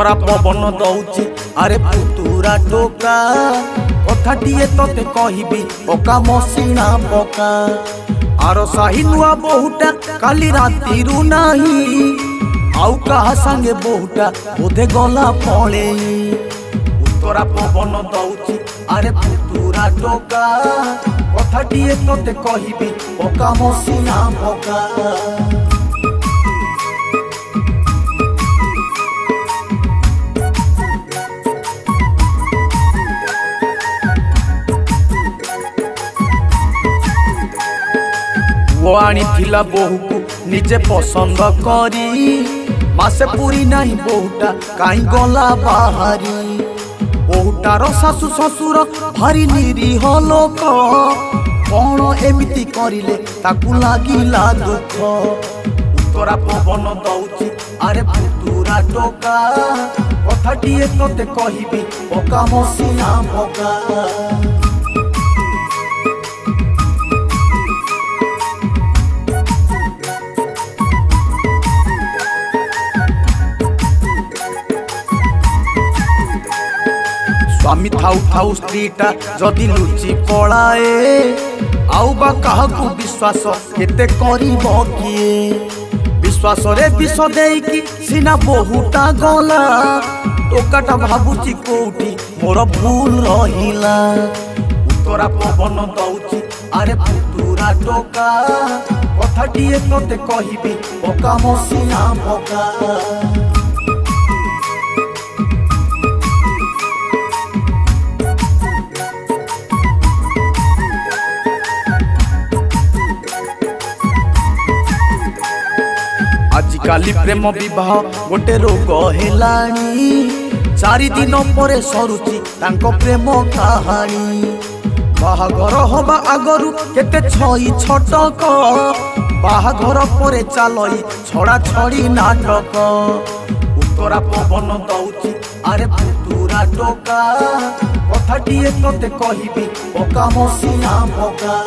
उत्तरा पवन दौची अरे पुतुरा टोका कथाटिए तोते कहबी पका मसीना पका आर साही नुआ बहुटा काली राती रु नाही आउ कहा संगे बहुटा बोधे गला पड़े उत्तरा पवन दौची अरे पुतुरा टोका कथाटिए तोते कहबी पका मसीना पका वो आनी थिला बहु को निजे पसंद करी मासे पूरी नहीं बहुटा कहीं गला बाहरी बहुटार सासु ससुर भारी निरीह लोक कौन एमिति करिले ताकू लागिला दुख उत्तरा पवन दौची अरे पुतुरा टोका कथाटिए तोते कहबी पका मसीना पका स्वामी थाउ थाउ स्त्रीटा जदि लुचि पलाए आउ बा काहकु विश्वास केते करिब किए विश्वास रे विष देकी सिना बहुटा गला टोकाटा भाबुची कोठी मोर भूल रहिला उत्तरा पवन दौची अरे पुतुरा टोका कथाटिए तोते कहबी पका मसीना पका आजिकाली प्रेम विवाह गोटे रोग हेलानी चारि दिन पर सरुची तांको प्रेम कहानी बाहाघर हवा आगरु केते छई छटक बाहाघर पर चालई छड़ा छड़ी नाटक उत्तरा पवन दौची अरे पुतुरा टोका कथाटिए तोते कहबी पका मसीना पका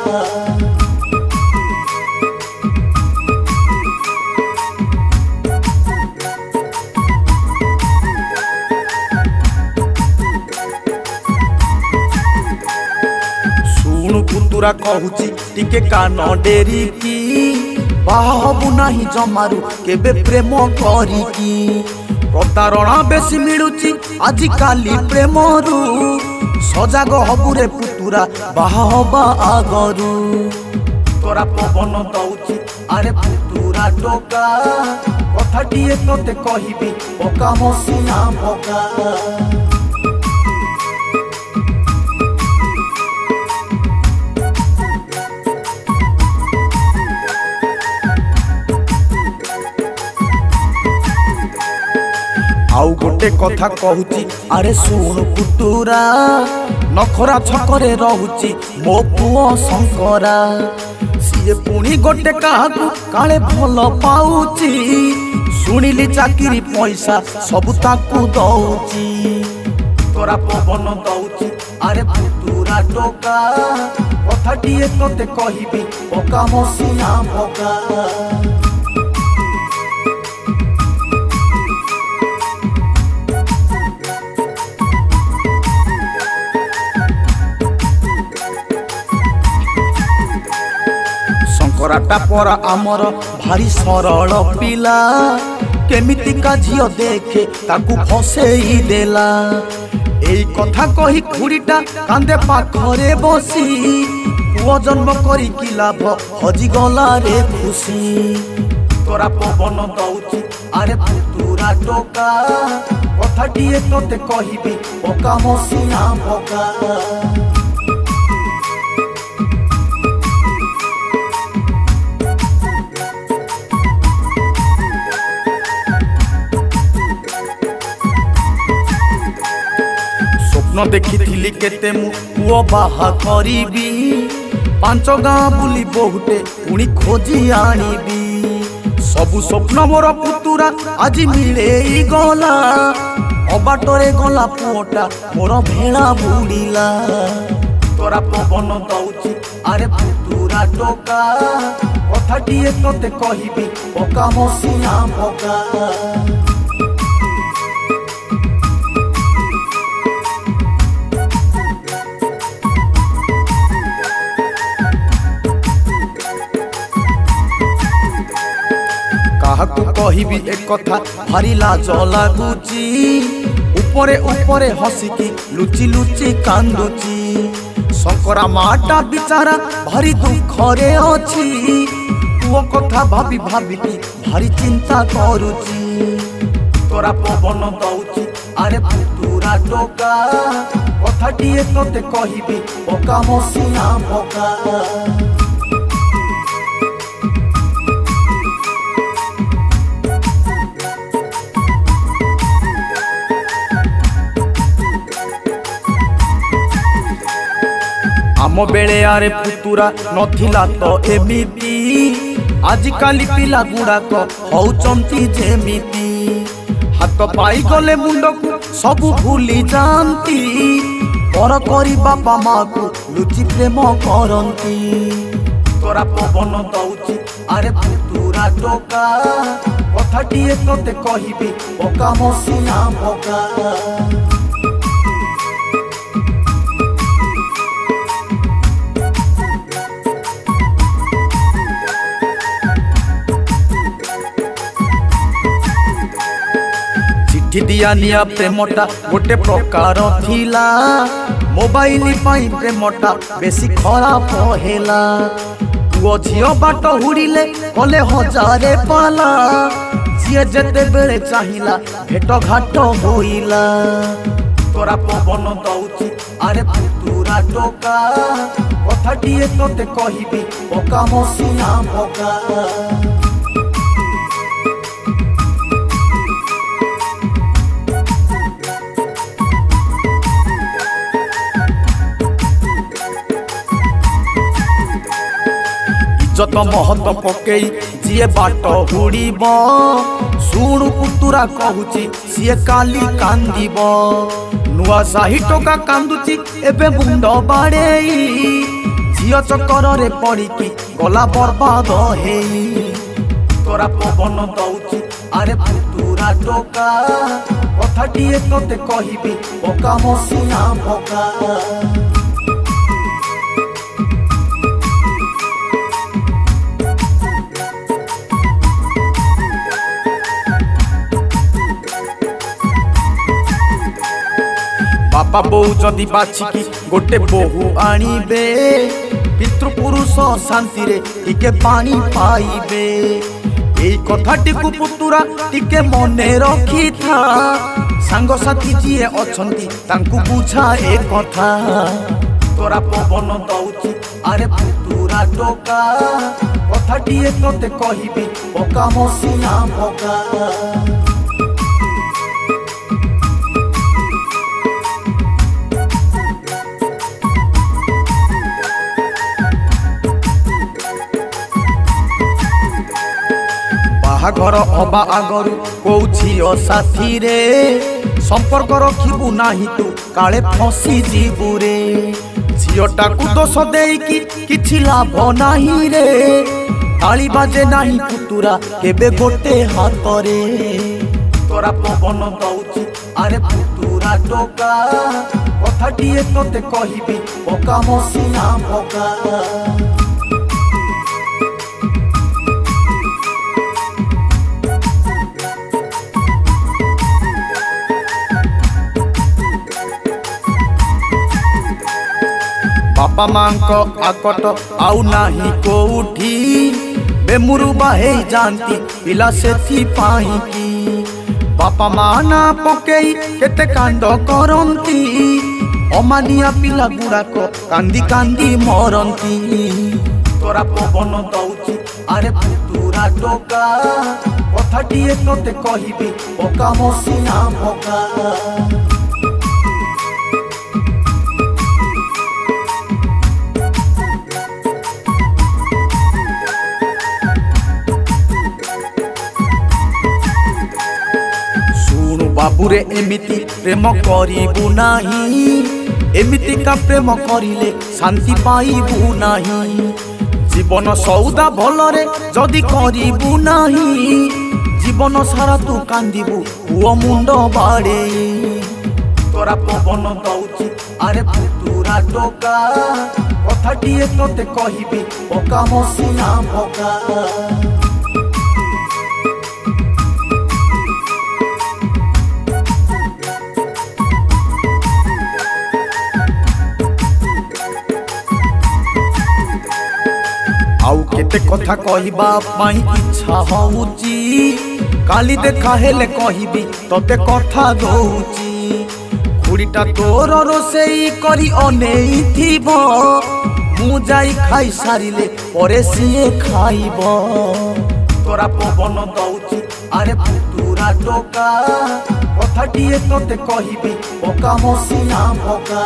पुतुरा कहूची टिके कान डेरी की बाहबु नाही जमारू केबे प्रेम करिकी प्रतारणा बेसी मिलुची आजि काली प्रेमरू सजाग हबुरे पुतुरा बाहबा आगरू तोरा पवन दौची अरे पुतुरा टोका कथाटिए तोते कहबी पका मसीना पका आउ गोटे कथा कहूची अरे सुन पुतुरा नखरा छकरे रहूची मो पुओ शंकरा सीए पुणी गोटे काहाकू काले भल पाउची सुनिली चाकरी पैसा सब ताकू दौची तोरा पवन दौची अरे पुतुरा टोका कथाटिए तोते कहबी पका मसीना पका शंकराटा पर आमर भारी सरल पिला केमितिका झियो देखे ताकू फसेई देला एई कथा कही खुड़ीटा कांदे पाखरे बसी पुओ जन्म करी कि लाभ हजी गला रे खुशी तोरा पवन दौची अरे पुतुरा टोका कथाटिए तोते कहबी पका मसीना पका न देखी थिली केते मु पुओ बाहा करीबी पांच गाँ बुली बहुटे पुणी खोजी आनीबी सबु स्वप्न मोर पुतुरा आज मिले गला अबाटरे गला पुओटा मोर भेड़ा बुड़ीला तोरा पवन दौची अरे पुतुरा टोका कथाटिए तोते कहबी पका मसीना पका। काहाकू कहिबी एक कथा भारी लाज लागुची उपरे उपरे हसिकी लुची लुची कांदुची शंकरा माटा बिचारा भारी दुखरे अछि पुओ कथा भाबी भाबिकी भारी चिंता करुची तोरा पवन दउची अरे पुतुरा टोका कथाटिए तोते कहिबी पका मसिना पका आम बेले आरे पुतुरा नथिला तो एमिति आजिकाली पिला गुड़ाक हौचंती जेमिति हाथ पाई गले मुंड को सबू भूली जानती पर करी बापा माँ को लुचि प्रेम करती तोरा पवन दउची अरे पुतुरा टोका कथाटिए तोते कहिबी पका मसिना पका दिया निया प्रेमटा गोटे प्रकार थिला मोबाइल पाई प्रेमटा बेसी खराब हेला पुओ झियो बाट हुड़िले कले हजारे पाला जिए जेते बेले चाहिला भेट घाट होइला तोरा पवन दउची अरे पुतुरा टोका कथाटिए तोते कहिबी पका मसिना पका जत महत पकई जी बाट हुड़ब शुणु पुतुरा कहूची सी काली कांदीब नुआ साही टोका कांदुची एबे मुंड बाड़े झील चक्कर रे पड़िकी गला बर्बाद हेई तोरा पवन दउची अरे पुतुरा टोका कथाटिए तोते कहिबी पका मसिना पका बापा बो जदि बाछिकी गोटे बोहू आनिबे पितृपुरुष शांति रे टिके पानी पाइबे एई कथाटी को पुतुरा टिके मने रखी था सांग साथी जिए अछंती तांकू बुझा ए कथा तोरा पवन दउची अरे पुतुरा टोका कथाटिए तोते कहिबी पका मसिना पका घर हवा आगरु कौ झियो साथी रे संपर्क रखिबू नाही तू काले फसी जीवू रे झियोटा को दोष देकी किछि लाभ नाही रे ताली बाजे नाही पुतुरा केबे गोटे हाथ रे तोरा पवन दउची अरे पुतुरा टोका कथाटिए तोते कहिबी पका मसिना पका बापा माँ को आकट आउ नाही कोउठी बेमुरु बाहे जानती पिला सेथी पाई की बापा माँ ना पकेई केते कांद करंती अमानिया पिला गुड़ाक कांदी कांदी मरंती तोरा पवन दउची अरे पुतुरा टोका कथाटिए तोते कहिबी पका मसिना पका बाबूरे एमिति प्रेम करिबू नाही एमिति का प्रेम करिले शांति पाइबू नाही जीवन सौदा भलरे जदि करिबू नाही जीवन सारा तू कांदिबू पुओ मुंड बाड़े तोरा पवन दउची अरे पुतुरा टोका कथाटिए तोते कहिबी पका मसिना पका केते कथा कहबा पाई इच्छा होउची काली देखा हेले कहबी तते कथा दउची खुड़ीटा तोर रोसेई करी अनेई थिबो मु जाई खाई सारिले परे सिए खाइब तोरा पवन दउची अरे पुतुरा टोका कथाटिए तते कहबी पका मसिया भका।